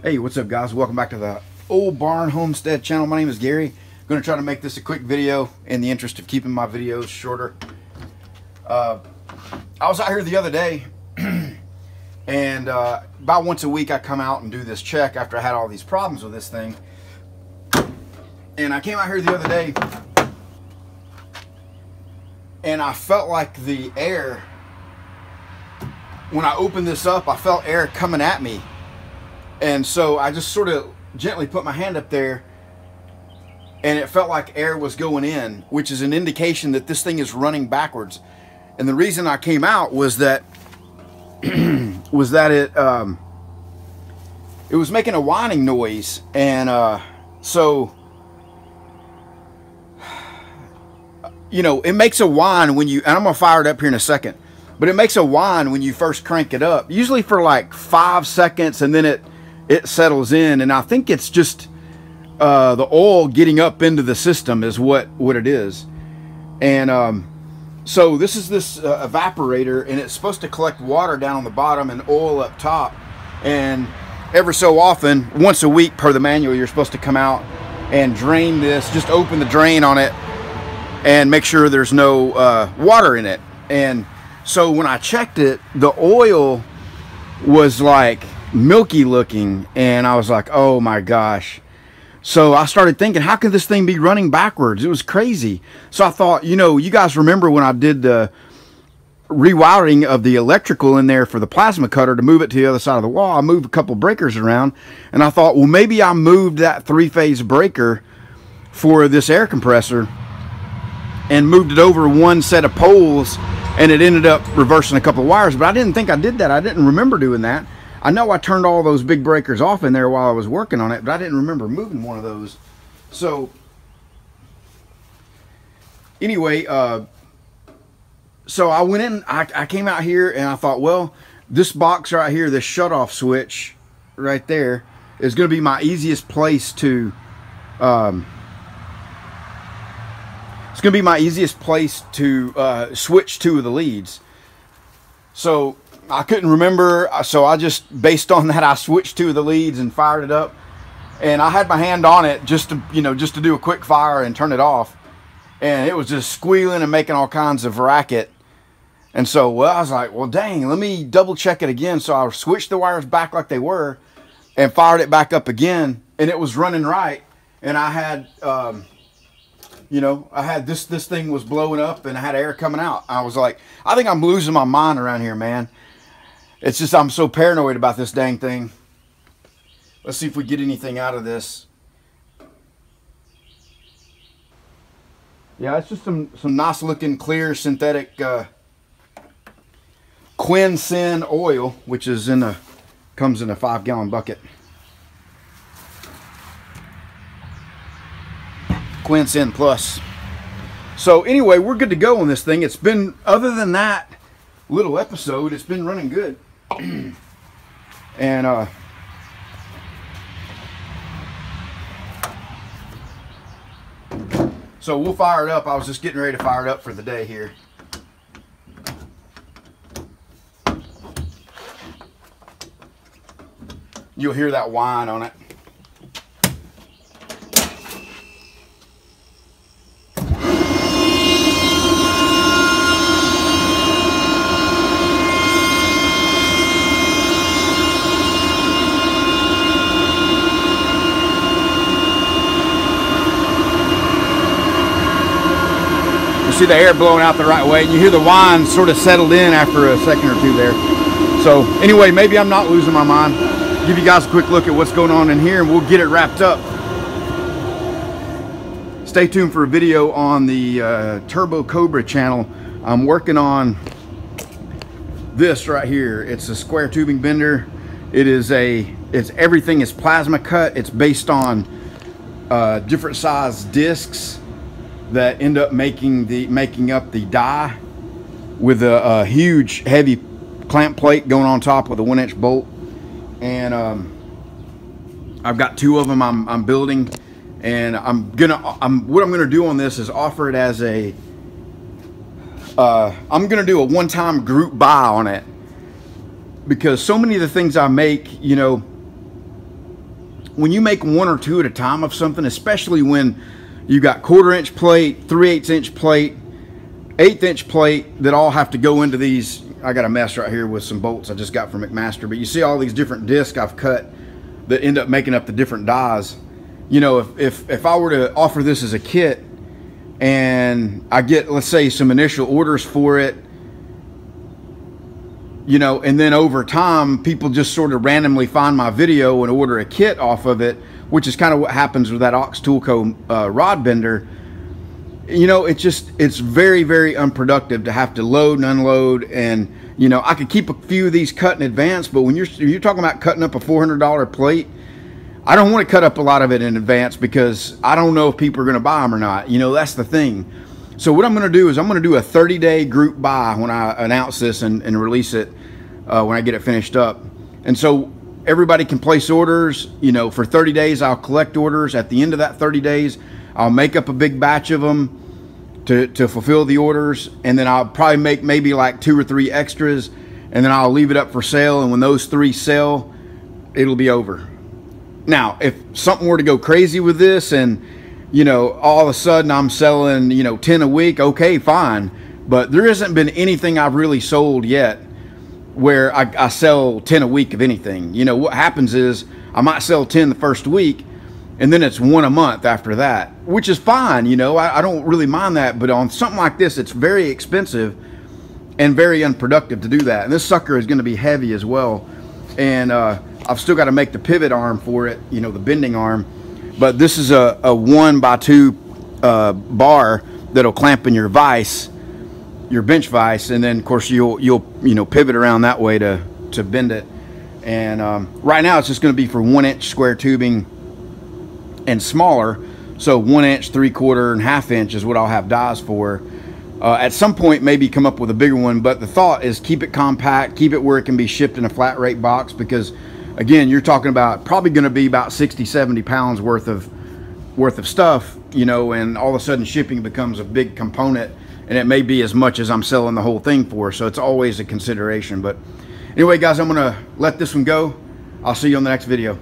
Hey, what's up guys? Welcome back to the Oldbarn Homestead channel. My name is Gary. I'm going to try to make this a quick video in the interest of keeping my videos shorter. I was out here the other day and about once a week I come out and do this check after I had all these problems with this thing. And I came out here the other day and I felt like the air, when I opened this up, I felt air coming at me. And so I just sort of gently put my hand up there and it felt like air was going in, which is an indication that this thing is running backwards. And the reason I came out was that it was making a whining noise. And so, you know, it makes a whine when you, and I'm gonna fire it up here in a second, but it makes a whine when you first crank it up, usually for like 5 seconds, and then it settles in. And I think it's just the oil getting up into the system is what it is. And so this is this evaporator, and it's supposed to collect water down on the bottom and oil up top. And ever so often, once a week per the manual, you're supposed to come out and drain this, just open the drain on it and make sure there's no water in it. And so when I checked it, the oil was like milky looking, and I was like, oh my gosh. So I started thinking, how could this thing be running backwards? It was crazy. So I thought, you know, you guys remember when I did the rewiring of the electrical in there for the plasma cutter to move it to the other side of the wall, I moved a couple breakers around, and I thought, well, maybe I moved that 3-phase breaker for this air compressor and moved it over one set of poles, and it ended up reversing a couple of wires. But I didn't think I did that. I didn't remember doing that. I know I turned all those big breakers off in there while I was working on it, but I didn't remember moving one of those. So anyway, so I went in, I came out here and I thought, well, this box right here, this shutoff switch right there is going to be my easiest place to it's going to be my easiest place to switch two of the leads. So I couldn't remember, so I just, based on that, I switched two of the leads and fired it up. And I had my hand on it just to, you know, just to do a quick fire and turn it off. And it was just squealing and making all kinds of racket. And so, well, I was like, well, dang, let me double check it again. So I switched the wires back like they were and fired it back up again. And it was running right. And I had, you know, I had this thing was blowing up and I had air coming out. I was like, I think I'm losing my mind around here, man. It's just, I'm so paranoid about this dang thing. Let's see if we get anything out of this. Yeah, it's just some nice looking clear synthetic Quinsin oil, which is comes in a 5-gallon bucket. Quinsin Plus. So anyway, we're good to go on this thing. It's been, other than that little episode, it's been running good. And so we'll fire it up. I was just getting ready to fire it up for the day here. You'll hear that whine on it. See the air blowing out the right way, and you hear the whine sort of settled in after a second or two there. So anyway, maybe I'm not losing my mind. Give you guys a quick look at what's going on in here and we'll get it wrapped up. Stay tuned for a video on the Turbo Cobra channel. I'm working on this right here. It's a square tubing bender. Everything is plasma cut. It's based on different size discs that end up making up the die, with a huge heavy clamp plate going on top with a 1-inch bolt. And I've got 2 of them I'm building, and what I'm gonna do on this is offer it as a I'm gonna do a one-time group buy on it, because so many of the things I make, you know, when you make 1 or 2 at a time of something, especially when you got 1/4 inch plate, 3/8 inch plate, 1/8 inch plate that all have to go into these. I got a mess right here with some bolts I just got from McMaster, but you see all these different discs I've cut that end up making up the different dies. You know, if I were to offer this as a kit and I get, let's say, some initial orders for it, you know, and then over time people just sort of randomly find my video and order a kit off of it, which is kind of what happens with that Ox Toolco rod bender. You know, it's very, very unproductive to have to load and unload. And you know, I could keep a few of these cut in advance, but when you're talking about cutting up a $400 plate, I don't want to cut up a lot of it in advance because I don't know if people are going to buy them or not. You know, that's the thing. So what I'm going to do is I'm going to do a 30-day group buy when I announce this and release it when I get it finished up. And so everybody can place orders. You know, for 30 days I'll collect orders. At the end of that 30 days, I'll make up a big batch of them to fulfill the orders, and then I'll probably make maybe like 2 or 3 extras, and then I'll leave it up for sale. And when those 3 sell, it'll be over. Now, if something were to go crazy with this and, you know, all of a sudden I'm selling, you know, 10 a week, okay, fine. But there hasn't been anything I've really sold yet where I sell 10 a week of anything. You know, what happens is I might sell 10 the first week, and then it's 1 a month after that, which is fine. You know, I don't really mind that. But on something like this, it's very expensive and very unproductive to do that. And this sucker is going to be heavy as well. And I've still got to make the pivot arm for it, you know, the bending arm. But this is a 1x2 bar that'll clamp in your vise, your bench vise, and then of course you'll you know, pivot around that way to bend it. And right now it's just going to be for 1 inch square tubing and smaller. So 1 inch, 3/4, and 1/2 inch is what I'll have dies for. At some point maybe come up with a bigger one, but the thought is keep it compact, keep it where it can be shipped in a flat rate box, because again, you're talking about probably going to be about 60-70 pounds worth of stuff, you know, and all of a sudden shipping becomes a big component, and it may be as much as I'm selling the whole thing for. So it's always a consideration. But anyway, guys, I'm going to let this one go. I'll see you on the next video.